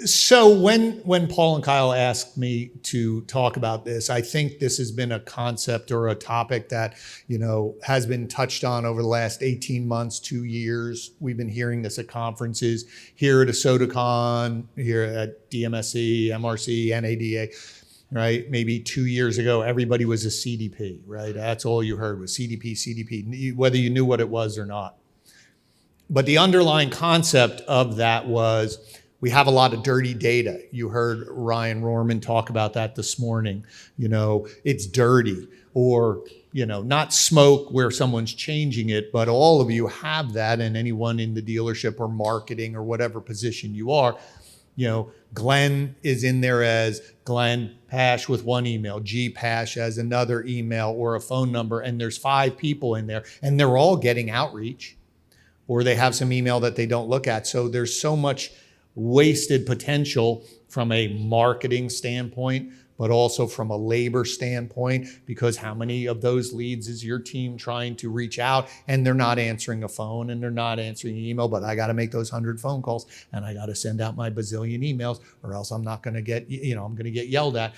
So when Paul and Kyle asked me to talk about this, I think this has been a concept or a topic that, has been touched on over the last 18 months, 2 years. We've been hearing this at conferences, here at ASOTUCon, here at DMSC, MRC, NADA, right? Maybe 2 years ago, everybody was a CDP, right? That's all you heard was CDP, whether you knew what it was or not. But the underlying concept of that was, we have a lot of dirty data. You heard Ryan Rohrman talk about that this morning. It's dirty, or, not smoke where someone's changing it, but all of you have that, and anyone in the dealership or marketing or whatever position you are. Glenn is in there as Glenn Pasch with one email, G Pasch as another email or a phone number, and there's 5 people in there, and they're all getting outreach, or they have some email that they don't look at. So there's so much wasted potential from a marketing standpoint, but also from a labor standpoint, because how many of those leads is your team trying to reach out, and they're not answering a phone and they're not answering an email, but I got to make those 100 phone calls and I got to send out my bazillion emails, or else I'm not going to get, I'm going to get yelled at.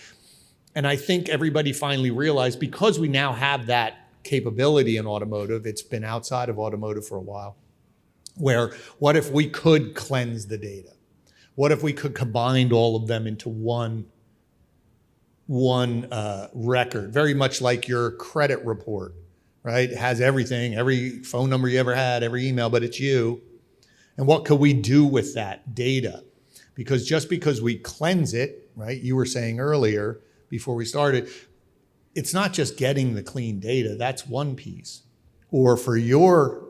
And I think everybody finally realized, because we now have that capability in automotive, it's been outside of automotive for a while, where what if we could cleanse the data? What if we could combine all of them into one record, very much like your credit report, right? It has everything, every phone number you ever had, every email, but it's you. And what could we do with that data? Because just because we cleanse it, right? You were saying earlier before we started, it's not just getting the clean data. That's one piece. Or for your,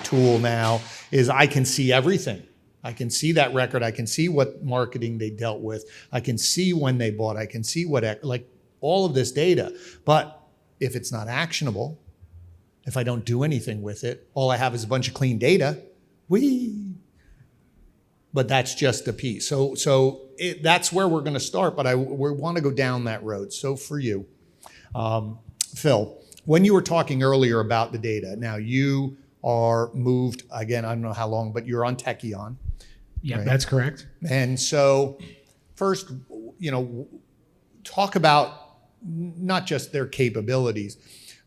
tool now is I can see everything. I can see that record. I can see what marketing they dealt with. I can see when they bought. I can see all of this data. But if it's not actionable, if I don't do anything with it, all I have is a bunch of clean data. But that's just a piece. So that's where we're going to start. But we want to go down that road. So for you, Phill, when you were talking earlier about the data, now you are moved, again, I don't know how long, but you're on Techion. Yeah, right? That's correct. And so first, talk about not just their capabilities,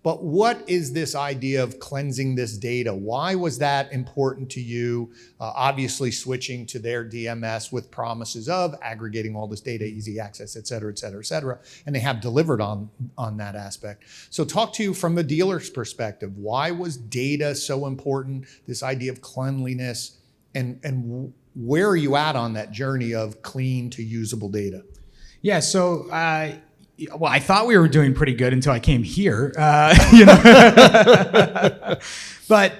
but what is this idea of cleansing this data? Why was that important to you? Obviously switching to their DMS with promises of aggregating all this data, easy access, et cetera, et cetera, et cetera. And they have delivered on that aspect. So talk to you from the dealer's perspective. Why was data so important? This idea of cleanliness, and where are you at on that journey of clean to usable data? Yeah, so I thought we were doing pretty good until I came here. But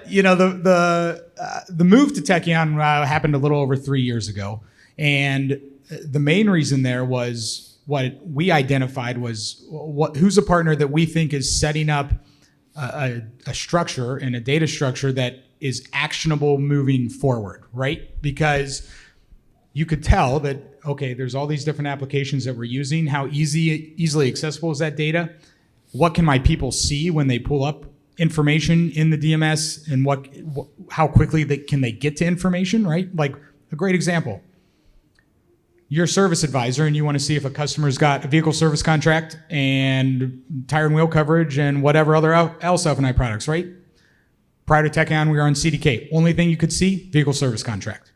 the move to Techion happened a little over 3 years ago, and the main reason there was what we identified was who's a partner that we think is setting up a structure and a data structure that is actionable moving forward, right? Because you could tell that, okay, there's all these different applications that we're using. How easily accessible is that data? What can my people see when they pull up information in the DMS, and how quickly can they get to information, right? Like a great example. You're a service advisor and you want to see if a customer's got a vehicle service contract and tire and wheel coverage and whatever other else F&I products, right? Prior to Techion, we were on CDK. Only thing you could see, vehicle service contract.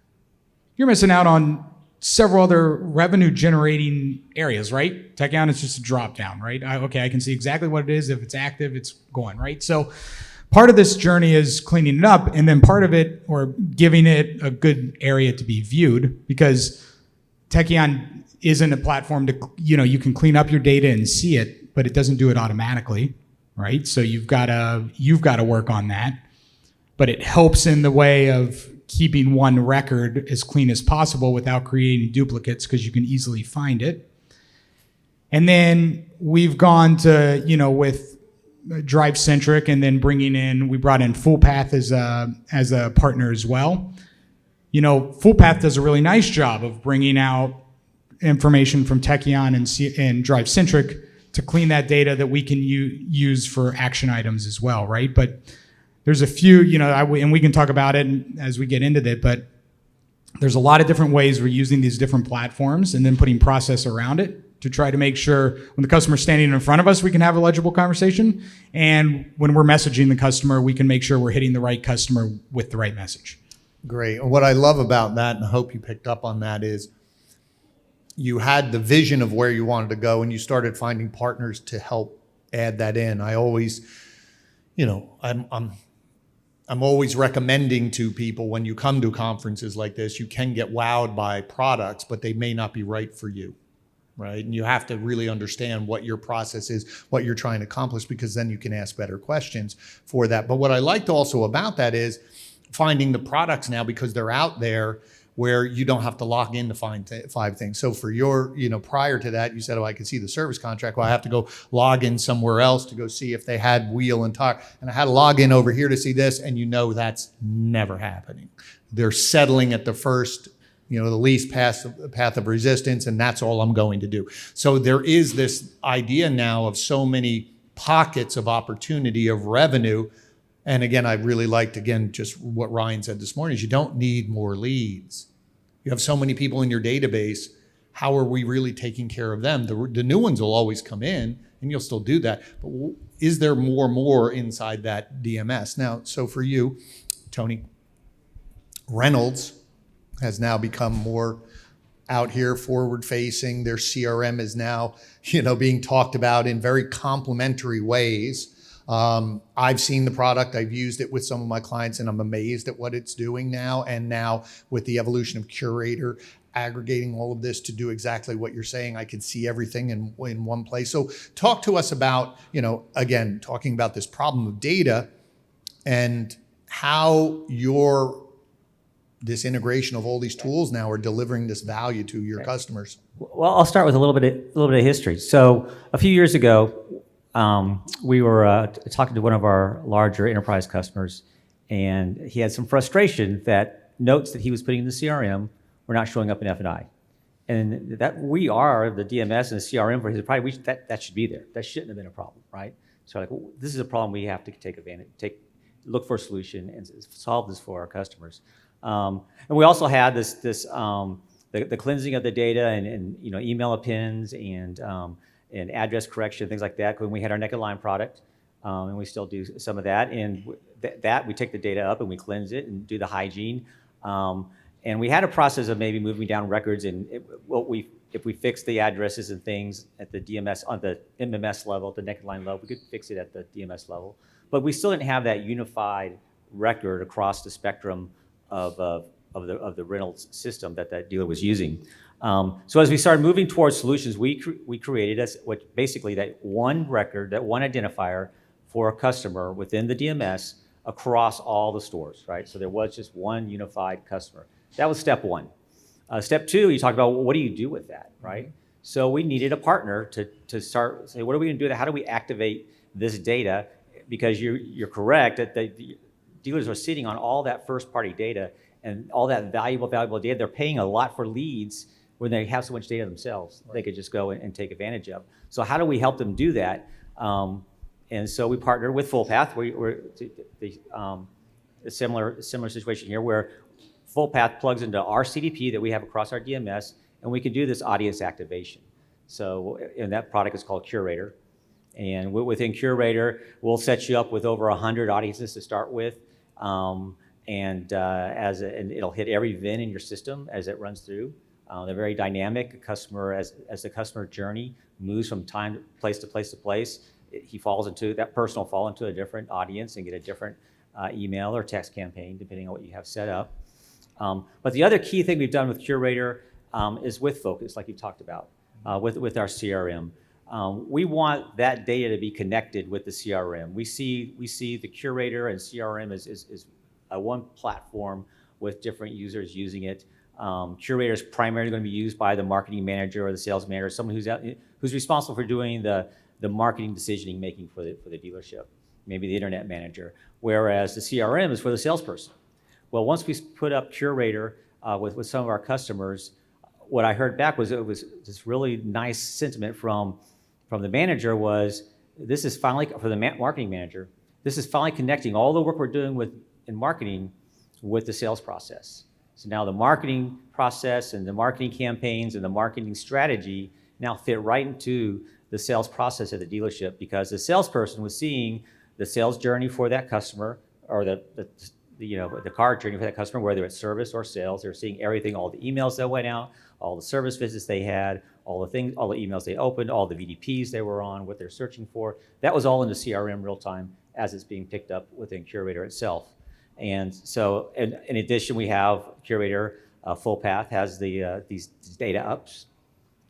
You're missing out on several other revenue generating areas, right? Techion is just a drop down, right? I can see exactly what it is. If it's active, it's going, right? So part of this journey is cleaning it up, and then part of it, or giving it a good area to be viewed, because Techion isn't a platform to, you can clean up your data and see it, but it doesn't do it automatically, right? So you've got to work on that. But it helps in the way of keeping one record as clean as possible without creating duplicates, because you can easily find it. And then we've gone to, with Drive Centric, and then we brought in Full Path as a partner as well. Full Path does a really nice job of bringing out information from Techion and Drive Centric to clean that data that we can use for action items as well, right? But there's a few, and we can talk about it as we get into that, but There's a lot of different ways we're using these different platforms and then putting process around it to try to make sure when the customer's standing in front of us, we can have a legible conversation. And when we're messaging the customer, we can make sure we're hitting the right customer with the right message. Great. And what I love about that, and I hope you picked up on that, is you had the vision of where you wanted to go and you started finding partners to help add that in. I always, I'm always recommending to people when you come to conferences like this, you can get wowed by products, but they may not be right for you, right? And you have to really understand what your process is, what you're trying to accomplish, because then you can ask better questions for that. But what I liked also about that is finding the products now, because they're out there, where you don't have to log in to find 5 things. So for your, prior to that, you said, oh, I can see the service contract. Well, I have to go log in somewhere else to go see if they had wheel and tire. And I had to log in over here to see this, and that's never happening. They're settling at the first, the least path of resistance, and that's all I'm going to do. So there is this idea now of so many pockets of opportunity of revenue. And again, I really liked, just what Ryan said this morning, is you don't need more leads. You have so many people in your database. How are we really taking care of them? The new ones will always come in, and you'll still do that. But is there more inside that DMS? Now, so for you, Tony, Reynolds has now become more out here, forward-facing. Their CRM is now, being talked about in very complementary ways. I've seen the product, I've used it with some of my clients, and I'm amazed at what it's doing now. And now with the evolution of Curator, aggregating all of this to do exactly what you're saying, I can see everything in one place. So talk to us about, again, talking about this problem of data and how this integration of all these tools now are delivering this value to your customers. Well, I'll start with a little bit of history. So a few years ago, we were talking to one of our larger enterprise customers, and he had some frustration that notes that he was putting in the CRM were not showing up in F&I. And that we are the DMS and the CRM for his product, that should be there. That shouldn't have been a problem, right? So this is a problem we have to look for a solution and solve this for our customers. And we also had the cleansing of the data and email appends and address correction, things like that, when we had our naked line product, and we still do some of that. And that we take the data up and we cleanse it and do the hygiene. And we had a process of maybe moving down records, and if we fix the addresses and things at the DMS, on the MMS level, the naked line level, we could fix it at the DMS level. But we still didn't have that unified record across the spectrum of the Reynolds system that dealer was using. So as we started moving towards solutions, we created basically that one record, that one identifier for a customer within the DMS across all the stores, right? So there was just one unified customer. That was step one. Step two, you talked about what do you do with that, right? So we needed a partner to start say, what are we going to do? How do we activate this data? Because you're correct that the dealers are sitting on all that first-party data and all that valuable data. They're paying a lot for leads when they have so much data themselves, right, they could just go and take advantage of. So how do we help them do that? And so we partnered with FullPath. We're a similar situation here where FullPath plugs into our CDP that we have across our DMS, and we can do this audience activation. So, and that product is called Curator. And within Curator, we'll set you up with over 100 audiences to start with. And it'll hit every VIN in your system as it runs through. They're very dynamic. Customer, as the customer journey moves from place to place, that person will fall into a different audience and get a different email or text campaign, depending on what you have set up. But the other key thing we've done with Curator is with focus, like you talked about, with our CRM. We want that data to be connected with the CRM. We see the Curator and CRM as one platform with different users using it. Curator is primarily going to be used by the marketing manager or the sales manager, someone who's responsible for doing the marketing decisioning making for the dealership, maybe the internet manager, whereas the CRM is for the salesperson. Well, once we put up Curator with some of our customers, what I heard back was it was this really nice sentiment from the manager was, this is finally, for the marketing manager, this is finally connecting all the work we're doing in marketing with the sales process. So now the marketing process and the marketing campaigns and the marketing strategy now fit right into the sales process at the dealership, because the salesperson was seeing the sales journey for that customer, or the car journey for that customer, whether it's service or sales. They're seeing everything, all the emails that went out, all the service visits they had, all the emails they opened, all the VDPs they were on, what they're searching for. That was all in the CRM real time as it's being picked up within Curator itself. And so, in addition, we have Curator Full Path has these data ups.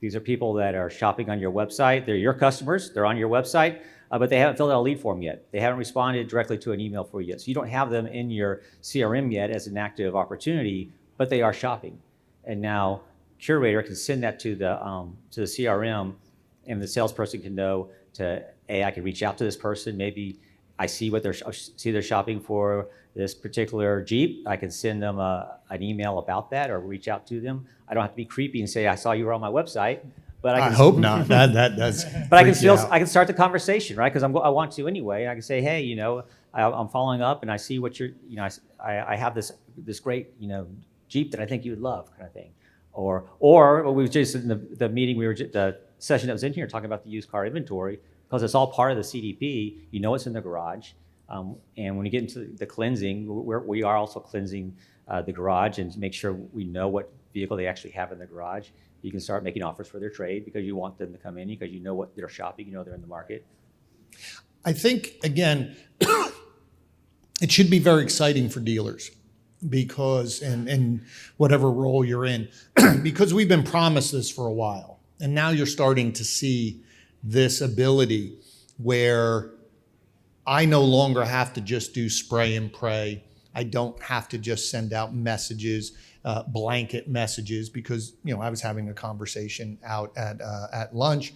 These are people that are shopping on your website. They're your customers. They're on your website, but they haven't filled out a lead form yet. They haven't responded directly to an email for you yet. So you don't have them in your CRM yet as an active opportunity, but they are shopping. And now Curator can send that to the CRM, and the salesperson can know I can reach out to this person. Maybe I see they're shopping for this particular Jeep. I can send them an email about that, or reach out to them. I don't have to be creepy and say, I saw you were on my website, but I hope not. That's. But I can start the conversation, right? Because I want to anyway. I can say, hey, I'm following up, and I see what I have this great, Jeep that I think you would love, kind of thing. Or we were just in the meeting, the session that was in here talking about the used car inventory, because it's all part of the CDP. It's in the garage. And when you get into the cleansing, we are also cleansing the garage and make sure we know what vehicle they actually have in the garage. You can start making offers for their trade because you want them to come in, because you know what they're shopping, they're in the market. I think, again, it should be very exciting for dealers, because, and whatever role you're in, because we've been promised this for a while. And now you're starting to see this ability where I no longer have to just do spray and pray. I don't have to just send out messages, blanket messages, because I was having a conversation out at lunch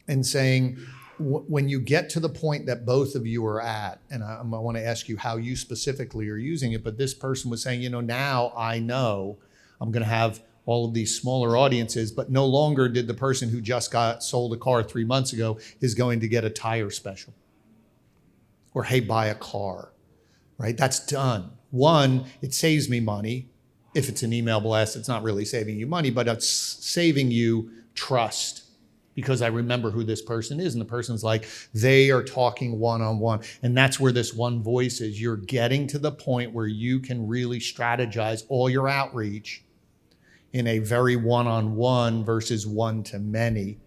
and saying, when you get to the point that both of you are at, and I want to ask you how you specifically are using it, but this person was saying, now I know I'm going to have all of these smaller audiences, but no longer did the person who just got sold a car 3 months ago is going to get a tire special, or hey, buy a car, right? That's done. One, it saves me money. If it's an email blast, it's not really saving you money, but it's saving you trust, because I remember who this person is. And the person's like, they are talking one-on-one. And that's where this one voice is. You're getting to the point where you can really strategize all your outreach in a very one-on-one versus one-to-many,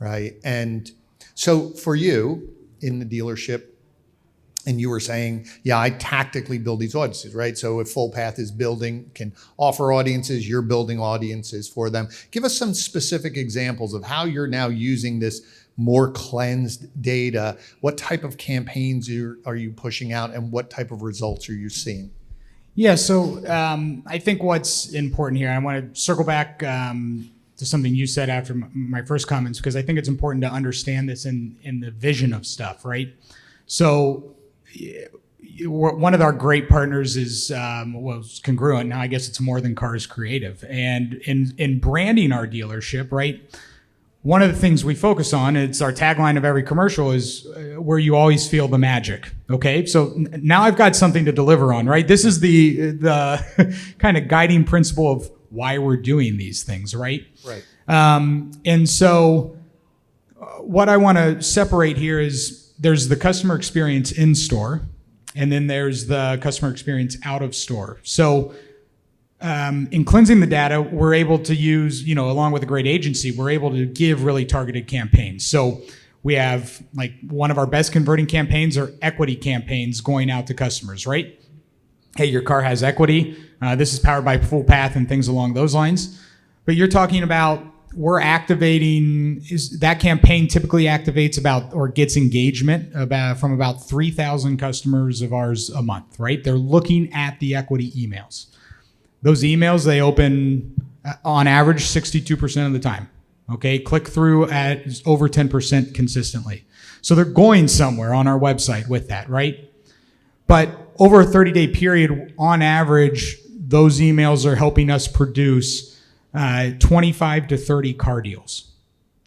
right? And so for you in the dealership, and you were saying, I tactically build these audiences, right? So if Full Path is can offer audiences, you're building audiences for them. Give us some specific examples of how you're now using this more cleansed data. What type of campaigns are you pushing out, and what type of results are you seeing? Yeah, so I think what's important here, I want to circle back to something you said after my first comments, because I think it's important to understand this in the vision of stuff, right? So one of our great partners is Congruent. Now I guess it's More Than Cars Creative. And in branding our dealership, right, one of the things we focus on, it's our tagline of every commercial, is where you always feel the magic. Okay, so now I've got something to deliver on, right? This is the kind of guiding principle of why we're doing these things, right? Right. And so what I want to separate here is there's the customer experience in store, and then there's the customer experience out of store. So in cleansing the data, we're able to use, along with a great agency, we're able to give really targeted campaigns. So we have, like, one of our best converting campaigns are equity campaigns going out to customers, right? Hey, your car has equity. This is powered by Full Path and things along those lines. But you're talking about, we're activating, that campaign typically activates gets engagement from about 3,000 customers of ours a month, right? They're looking at the equity emails. Those emails, they open on average 62% of the time. Okay, click through at over 10% consistently. So they're going somewhere on our website with that, right? But over a 30-day period, on average, those emails are helping us produce 25 to 30 car deals.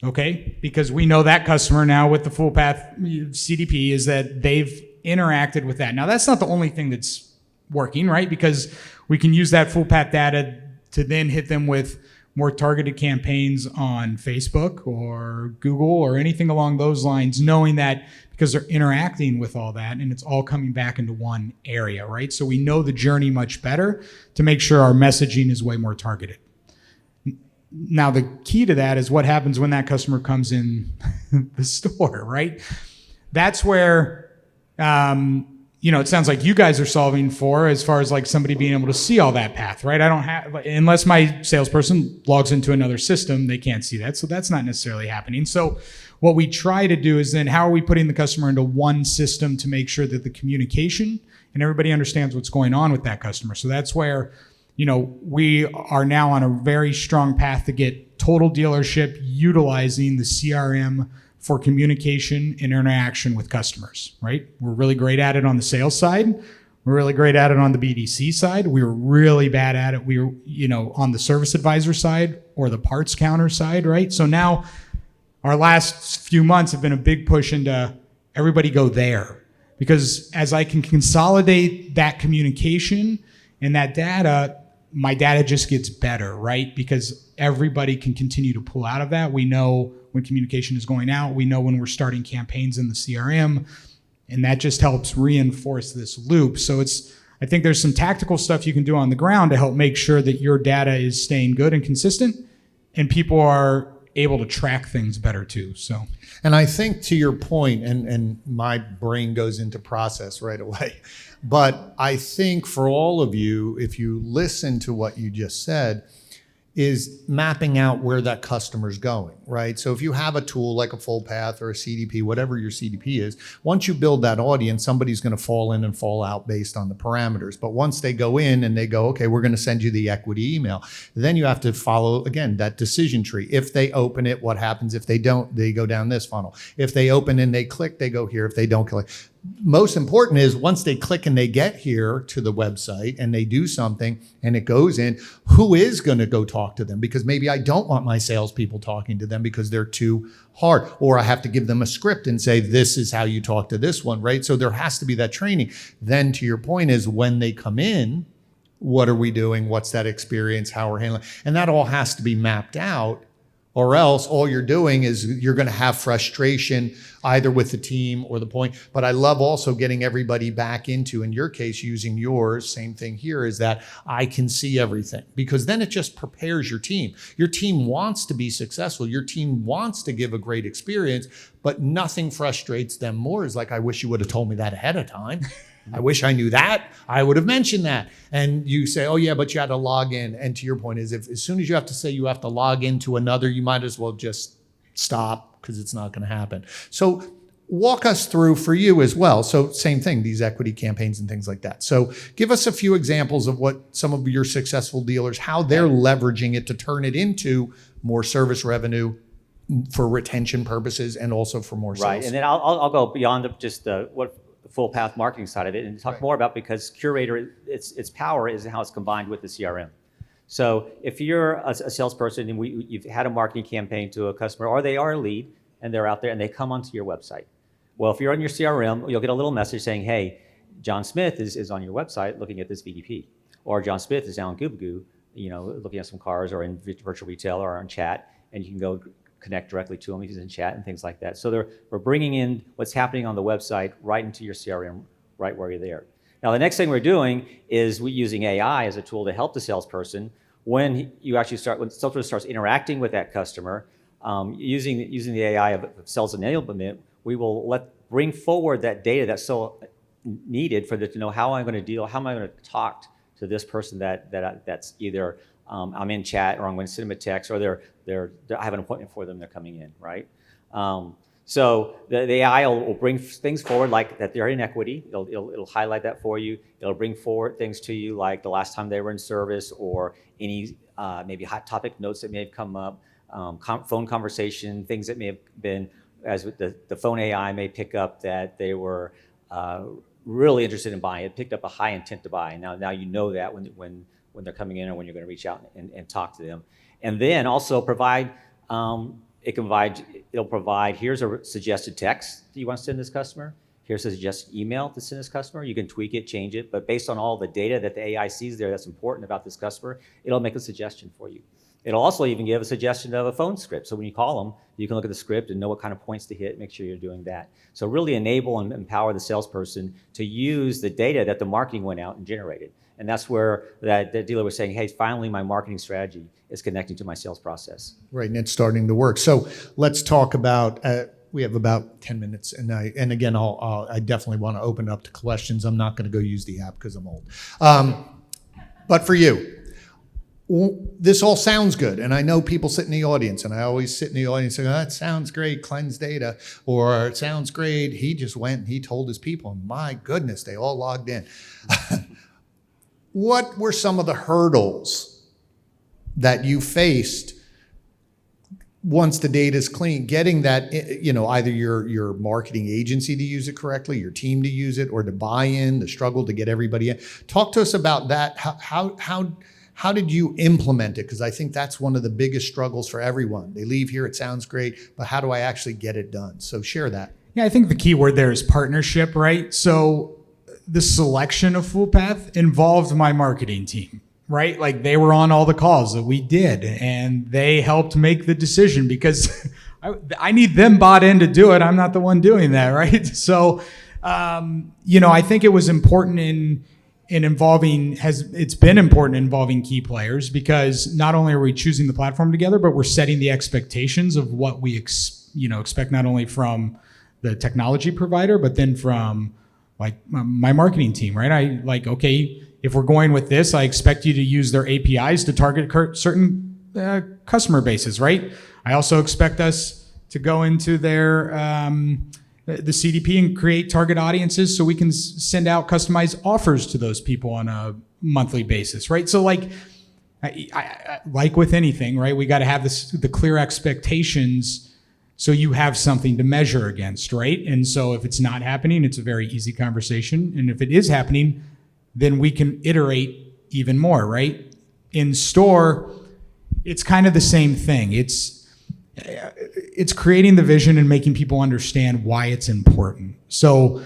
Okay, because we know that customer now with the Full Path CDP is that they've interacted with that. Now, that's not the only thing that's working, right? Because We can use that full path data to then hit them with more targeted campaigns on Facebook or Google or anything along those lines, knowing that because they're interacting with all that and it's all coming back into one area, right? So we know the journey much better to make sure our messaging is way more targeted. Now, the key to that is what happens when that customer comes in the store, right? That's where, it sounds like you guys are solving for as far as like somebody being able to see all that path, right? I don't have, unless my salesperson logs into another system, they can't see that. So that's not necessarily happening. So what we try to do is then how are we putting the customer into one system to make sure that the communication and everybody understands what's going on with that customer. So that's where, we are now on a very strong path to get total dealership utilizing the CRM for communication and interaction with customers, right? We're really great at it on the sales side. We're really great at it on the BDC side. We were really bad at it. On the service advisor side or the parts counter side, right? So now our last few months have been a big push into everybody go there, because as I can consolidate that communication and that data, my data just gets better, right? Because everybody can continue to pull out of that. We know when communication is going out. We know when we're starting campaigns in the CRM, and that just helps reinforce this loop. So I think there's some tactical stuff you can do on the ground to help make sure that your data is staying good and consistent, and people are able to track things better too. So, and I think to your point, and my brain goes into process right away, but I think for all of you, if you listen to what you just said, is mapping out where that customer's going, right? So if you have a tool like a full path or a CDP, whatever your CDP is, once you build that audience, somebody's going to fall in and fall out based on the parameters. But once they go in and they go, okay, we're going to send you the equity email, then you have to follow, again, that decision tree. If they open it, what happens? If they don't, they go down this funnel. If they open and they click, they go here. If they don't click. Most important is once they click and they get here to the website and they do something and it goes in, who is going to go talk to them? Because maybe I don't want my salespeople talking to them because they're too hard, or I have to give them a script and say, this is how you talk to this one, right? So there has to be that training. Then to your point is when they come in, what are we doing? What's that experience? How we're handling? And that all has to be mapped out, or else all you're doing is you're going to have frustration either with the team or the point. But I love also getting everybody back into, in your case, using yours, same thing here, is that I can see everything, because then it just prepares your team. Your team wants to be successful. Your team wants to give a great experience, but nothing frustrates them more is like, I wish you would have told me that ahead of time. I wish I knew that. I would have mentioned that. And you say, oh yeah, but you had to log in. And to your point is, if as soon as you have to say you have to log into another, you might as well just stop, because it's not going to happen. So walk us through for you as well. So same thing, these equity campaigns and things like that. So give us a few examples of what some of your successful dealers, how they're leveraging it to turn it into more service revenue for retention purposes and also for more sales. Right, and then I'll go beyond just the full path marketing side of it and talk more about, because Curator, its power is how it's combined with the CRM. So if you're a salesperson and you've had a marketing campaign to a customer, or they are a lead and they're out there and they come onto your website. Well, if you're on your CRM, you'll get a little message saying, hey, John Smith is on your website looking at this VDP, or John Smith is down in Goobagoo, looking at some cars, or in virtual retail or on chat, and you can go connect directly to him if he's in chat and things like that. So we're bringing in what's happening on the website right into your CRM, right where you're there. Now, the next thing we're doing is we're using AI as a tool to help the salesperson when salesperson starts interacting with that customer, using the AI of sales enablement. We will bring forward that data that's so needed for them to know how I'm going to deal, how am I going to talk to this person that's either I'm in chat, or I'm going to send them a text, or I have an appointment for them, they're coming in, right? So the AI will bring things forward like that they're in equity. It'll highlight that for you. It'll bring forward things to you like the last time they were in service, or any maybe hot topic notes that may have come up, phone conversation, things that may have been, as with the phone AI may pick up that they were really interested in buying. It picked up a high intent to buy. Now you know that when they're coming in, or when you're going to reach out and talk to them. And then also provide, it'll provide, here's a suggested text that you want to send this customer. here's a suggested email to send this customer. You can tweak it, change it, but based on all the data that the AI sees there that's important about this customer, it'll make a suggestion for you. It'll also even give a suggestion of a phone script. So when you call them, you can look at the script and know what kind of points to hit, make sure you're doing that. So really enable and empower the salesperson to use the data that the marketing went out and generated. And that's where that dealer was saying, hey, finally my marketing strategy is connecting to my sales process. Right, and it's starting to work. So let's talk about, we have about 10 minutes, and again, I definitely want to open up to questions. I'm not going to go use the app because I'm old. But for you, this all sounds good, and I know people sit in the audience, and I always sit in the audience and say, that sounds great, cleanse data, or it sounds great, he just went and he told his people, and my goodness, they all logged in. What were some of the hurdles that you faced once the data is clean, getting that, either your marketing agency to use it correctly, your team to use it, or to buy in, the struggle to get everybody in? Talk to us about that. How did you implement it? Because I think that's one of the biggest struggles for everyone. They leave here, it sounds great, but how do I actually get it done? So share that. Yeah, I think the key word there is partnership, right? So the selection of FullPath involved my marketing team, right? Like they were on all the calls that we did, and they helped make the decision because I need them bought in to do it. I'm not the one doing that, right? So, I think it was important in involving, it's been important involving key players, because not only are we choosing the platform together, but we're setting the expectations of what we expect not only from the technology provider, but then from like my marketing team, right? Okay, if we're going with this, I expect you to use their APIs to target certain customer bases, right? I also expect us to go into their the CDP and create target audiences so we can send out customized offers to those people on a monthly basis, right? So like with anything, right? We got to have the clear expectations so you have something to measure against, right? And so if it's not happening, it's a very easy conversation. And if it is happening, then we can iterate even more, right? In store, it's kind of the same thing. It's creating the vision and making people understand why it's important. So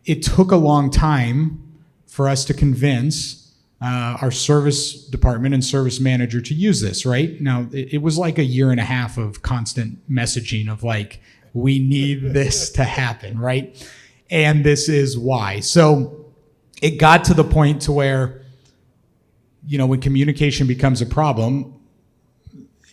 it took a long time for us to convince our service department and service manager to use this, right? Now, it was like a year and a half of constant messaging of like, we need this to happen, right? And this is why. So it got to the point to where, when communication becomes a problem,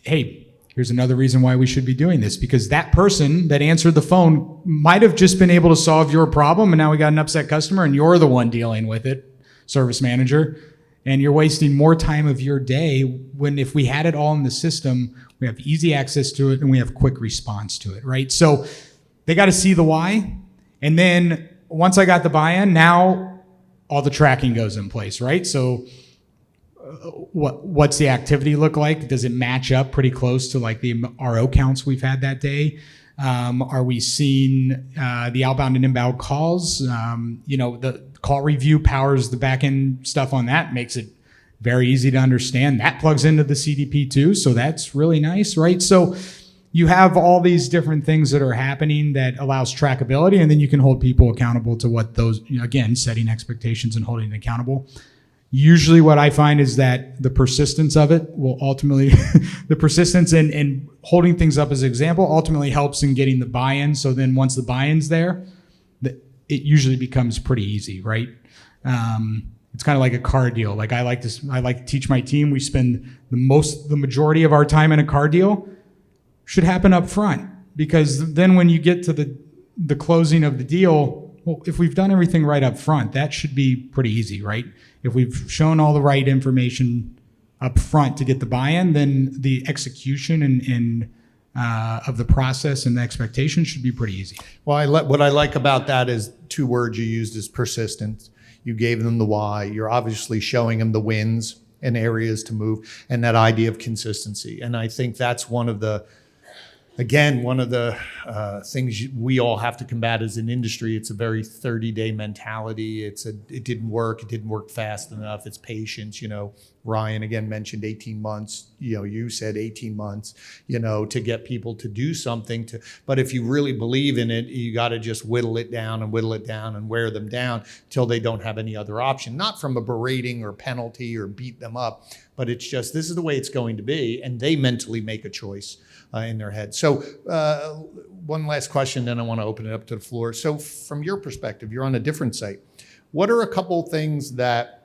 hey, here's another reason why we should be doing this, because that person that answered the phone might have just been able to solve your problem, and now we got an upset customer and you're the one dealing with it, service manager, and you're wasting more time of your day when if we had it all in the system, we have easy access to it and we have quick response to it, right? So they got to see the why. And then once I got the buy-in, now all the tracking goes in place, right? So what's the activity look like? Does it match up pretty close to like the RO counts we've had that day? Are we seeing the outbound and inbound calls? The call review powers the back end stuff on that, makes it very easy to understand. That plugs into the CDP too, so that's really nice, right? So you have all these different things that are happening that allows trackability, and then you can hold people accountable to what those, again, setting expectations and holding it accountable. Usually what I find is that the persistence of it will ultimately, the persistence and holding things up as an example ultimately helps in getting the buy-in. So then once the buy-in's there, it usually becomes pretty easy, right? It's kind of like a car deal. Like I like to teach my team, we spend the majority of our time in a car deal should happen up front, because then when you get to the closing of the deal, well, if we've done everything right up front, that should be pretty easy, right? If we've shown all the right information up front to get the buy-in, then the execution and of the process and the expectation should be pretty easy. Well, what I like about that is two words you used is persistence. You gave them the why. You're obviously showing them the wins and areas to move, and that idea of consistency. And I think that's one of the things we all have to combat as an industry. It's a very 30-day mentality. It didn't work fast enough. It's patience, Ryan again mentioned 18 months, you said 18 months, to get people to do something but if you really believe in it, you got to just whittle it down and wear them down till they don't have any other option, not from a berating or penalty or beat them up, but it's just, this is the way it's going to be. And they mentally make a choice in their head. So one last question, then I want to open it up to the floor. So from your perspective, you're on a different site. What are a couple things that,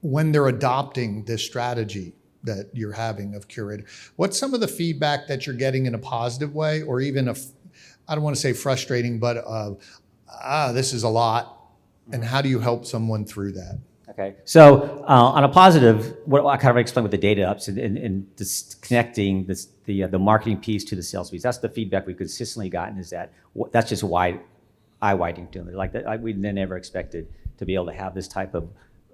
when they're adopting this strategy that you're having of curator, what's some of the feedback that you're getting in a positive way, or even I don't want to say frustrating, but this is a lot, and how do you help someone through that? Okay, so on a positive, what I kind of explained with the data ups and connecting the marketing piece to the sales piece. That's the feedback we've consistently gotten, is that that's just eye-widening to them. Like that, we never expected to be able to have this type of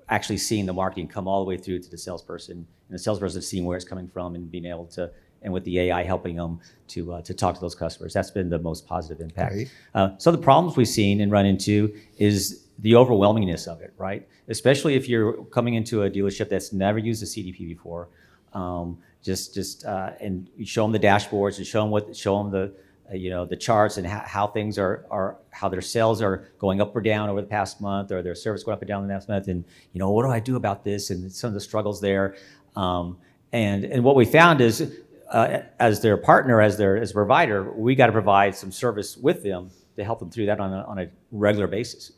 actually seeing the marketing come all the way through to the salesperson, and the salesperson seeing where it's coming from and being able to, and with the AI helping them to talk to those customers. That's been the most positive impact. Right. So the problems we've seen and run into is the overwhelmingness of it, right? Especially if you're coming into a dealership that's never used a CDP before. And you show them the dashboards, and show them the charts and how things are how their sales are going up or down over the past month, or their service going up or down the past month, and what do I do about this, and some of the struggles there. And what we found is, as their partner, as a provider, we got to provide some service with them to help them through that on a regular basis.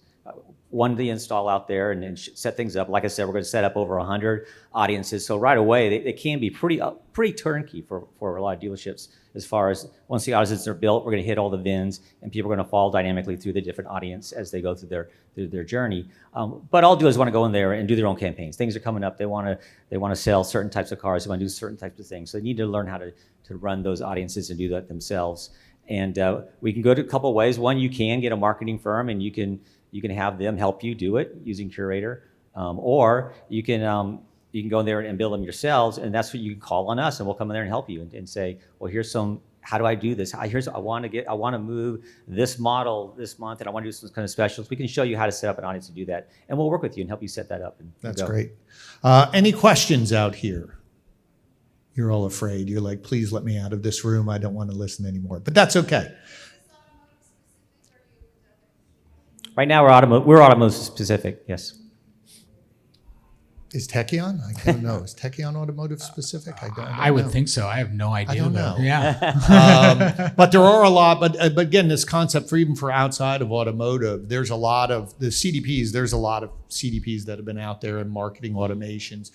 One, the install out there and set things up. Like I said, we're going to set up over 100 audiences. So right away, they can be pretty turnkey for a lot of dealerships. As far as once the audiences are built, we're going to hit all the VINs, and people are going to fall dynamically through the different audience as they go through their journey. But all dealers want to go in there and do their own campaigns. Things are coming up. They want to sell certain types of cars. They want to do certain types of things. So they need to learn how to run those audiences and do that themselves. And we can go to a couple of ways. One, you can get a marketing firm, and you can have them help you do it using Curator, or you can go in there and build them yourselves, and that's what you can call on us, and we'll come in there and help you and say, well, how do I do this? I want to move this model this month, and I want to do some kind of specials. We can show you how to set up an audience to do that, and we'll work with you and help you set that up. That's great. Any questions out here? You're all afraid. You're like, please let me out of this room. I don't want to listen anymore, but that's okay. Right now, we're automotive specific, yes. Is Techion? I don't know. Is Techion automotive specific? I don't know. I would think so. I have no idea. I don't know. Yeah. But there are a lot. But again, this concept even for outside of automotive, there's a lot of the CDPs. There's a lot of CDPs that have been out there in marketing automations.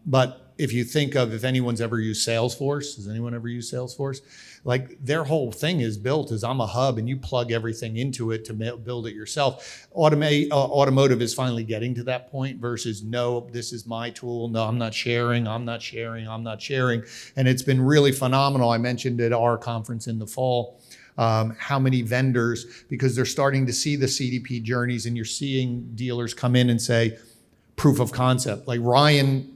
But if you think of, if anyone's ever used Salesforce, has anyone ever used Salesforce? Like their whole thing is built as I'm a hub and you plug everything into it to build it yourself. Automotive is finally getting to that point versus no, this is my tool. No, I'm not sharing. And it's been really phenomenal. I mentioned at our conference in the fall, how many vendors, because they're starting to see the CDP journeys, and you're seeing dealers come in and say, proof of concept. Like Ryan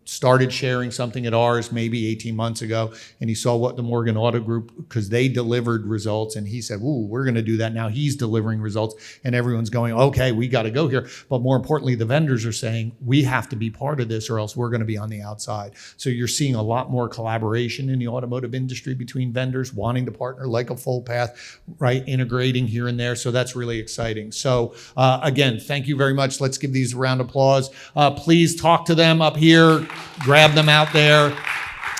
started sharing something at ours maybe 18 months ago, and he saw what the Morgan Auto Group, because they delivered results, and he said, ooh, we're going to do that. Now he's delivering results, and everyone's going, okay, we got to go here. But more importantly, the vendors are saying, we have to be part of this or else we're going to be on the outside. So you're seeing a lot more collaboration in the automotive industry between vendors wanting to partner, like a full path, right? Integrating here and there. So that's really exciting. So again, thank you very much. Let's give these a round of applause. Please talk to them up here. Grab them out there,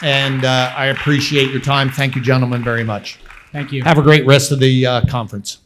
and I appreciate your time. Thank you, gentlemen, very much. Thank you. Have a great rest of the conference.